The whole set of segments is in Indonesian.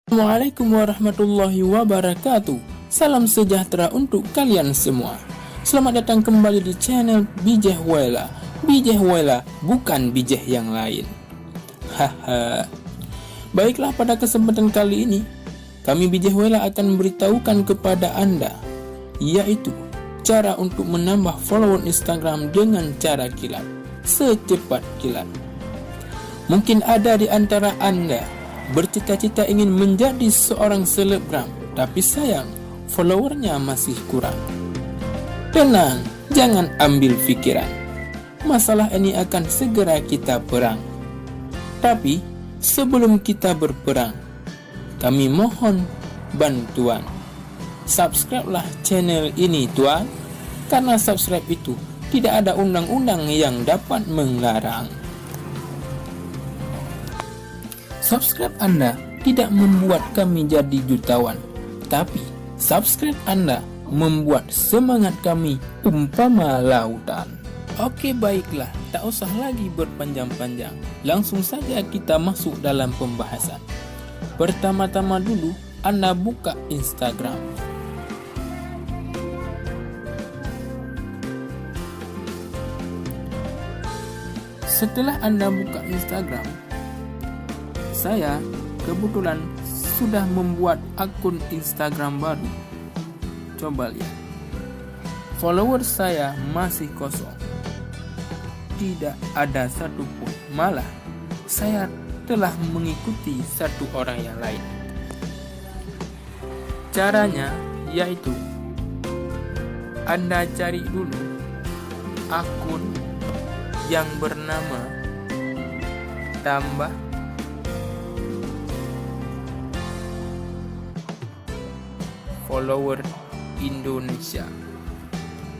Assalamualaikum warahmatullahi wabarakatuh. Salam sejahtera untuk kalian semua. Selamat datang kembali di channel Bijih Wela. Bijih Wela, bukan bijih yang lain. Haha. Baiklah, pada kesempatan kali ini kami Bijih Wela akan memberitahukan kepada Anda, yaitu cara untuk menambah follower Instagram dengan cara kilat, secepat kilat. Mungkin ada di antara Anda bercita-cita ingin menjadi seorang selebgram, tapi sayang followernya masih kurang. Tenang, jangan ambil pikiran. Masalah ini akan segera kita perang. Tapi sebelum kita berperang, kami mohon bantuan. Subscribe-lah channel ini, tuan. Karena subscribe itu tidak ada undang-undang yang dapat melarang. Subscribe Anda tidak membuat kami jadi jutawan, tapi subscribe Anda membuat semangat kami umpama lautan. Oke, baiklah, tak usah lagi berpanjang-panjang. Langsung saja kita masuk dalam pembahasan. Pertama-tama dulu Anda buka Instagram. Setelah Anda buka Instagram, saya kebetulan sudah membuat akun Instagram baru. Coba lihat, follower saya masih kosong, tidak ada satupun. Malah saya telah mengikuti satu orang yang lain. Caranya yaitu Anda cari dulu akun yang bernama tambah follower Indonesia,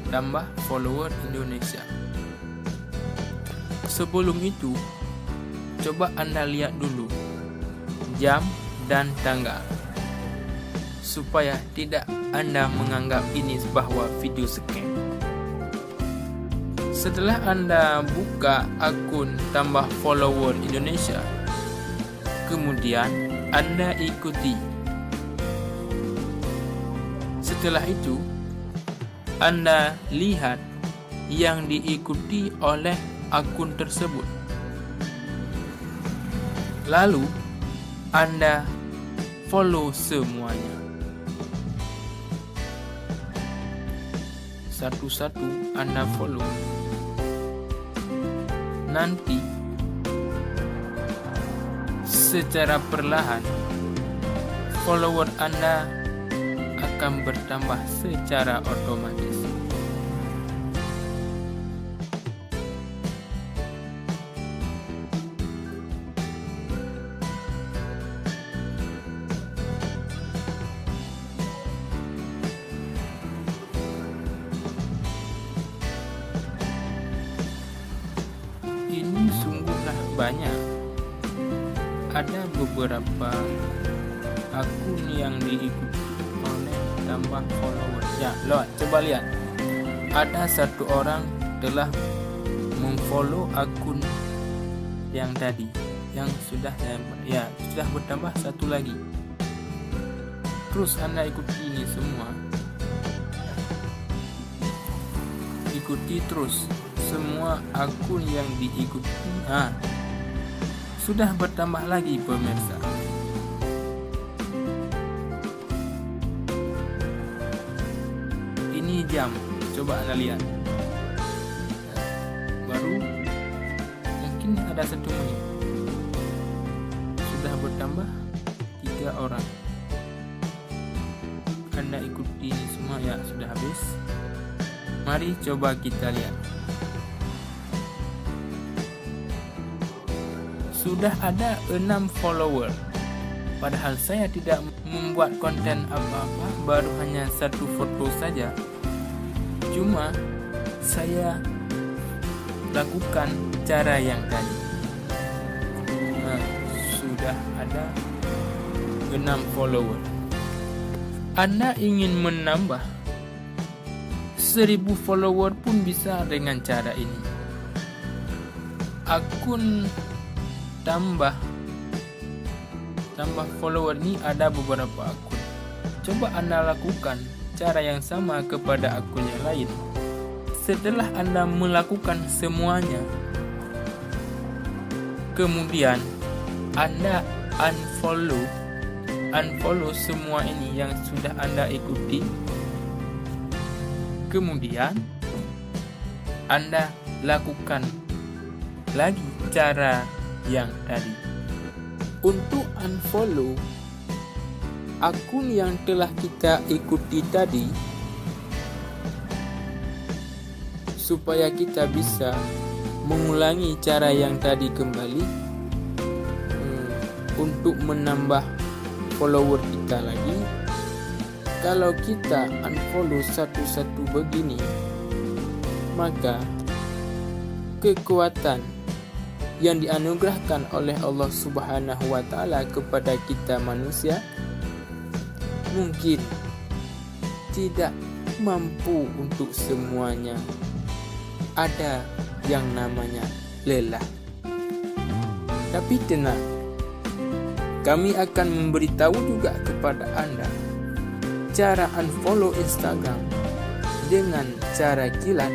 tambah follower Indonesia. Sebelum itu, coba Anda lihat dulu jam dan tanggal, supaya tidak Anda menganggap ini bahwa video scam. Setelah Anda buka akun tambah follower Indonesia, kemudian Anda ikuti. Setelah itu, Anda lihat yang diikuti oleh akun tersebut. Lalu, Anda follow semuanya. Satu-satu Anda follow. Nanti, secara perlahan, follower Anda akan bertambah secara otomatis. Ini sungguhlah banyak. Ada beberapa akun yang diikuti oleh tambah follower. Ya, coba lihat. Ada satu orang telah memfollow akun yang tadi, yang sudah bertambah satu lagi. Terus Anda ikuti ini semua. Ikuti terus semua akun yang diikuti. Sudah bertambah lagi pemirsa. Ini jam, coba Anda lihat. Baru mungkin ada 1 menit, sudah bertambah 3 orang. Anda ikuti semua, ya sudah habis. Mari coba kita lihat. Sudah ada 6 follower. Padahal saya tidak membuat konten apa-apa, baru hanya satu foto saja. Cuma saya lakukan cara yang tadi. Sudah ada 6 follower. Anda ingin menambah 1000 follower pun bisa dengan cara ini. Akun tambah nambah follower ini ada beberapa akun. Coba Anda lakukan cara yang sama kepada akun yang lain. Setelah Anda melakukan semuanya, kemudian Anda unfollow semua ini yang sudah Anda ikuti. Kemudian Anda lakukan lagi cara yang tadi. Untuk unfollow akun yang telah kita ikuti tadi, supaya kita bisa mengulangi cara yang tadi kembali untuk menambah follower kita lagi. Kalau kita unfollow satu-satu begini, maka kekuatan yang dianugerahkan oleh Allah Subhanahu wa Ta'ala kepada kita manusia mungkin tidak mampu untuk semuanya. Ada yang namanya lelah. Tapi tenang, kami akan memberitahu juga kepada Anda cara unfollow Instagram dengan cara kilat,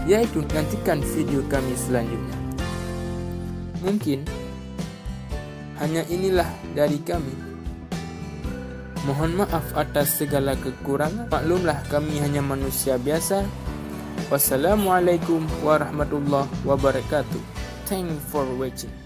yaitu nantikan video kami selanjutnya. Mungkin hanya inilah dari kami. Mohon maaf atas segala kekurangan. Maklumlah kami hanya manusia biasa. Wassalamualaikum warahmatullahi wabarakatuh. Thanks for watching.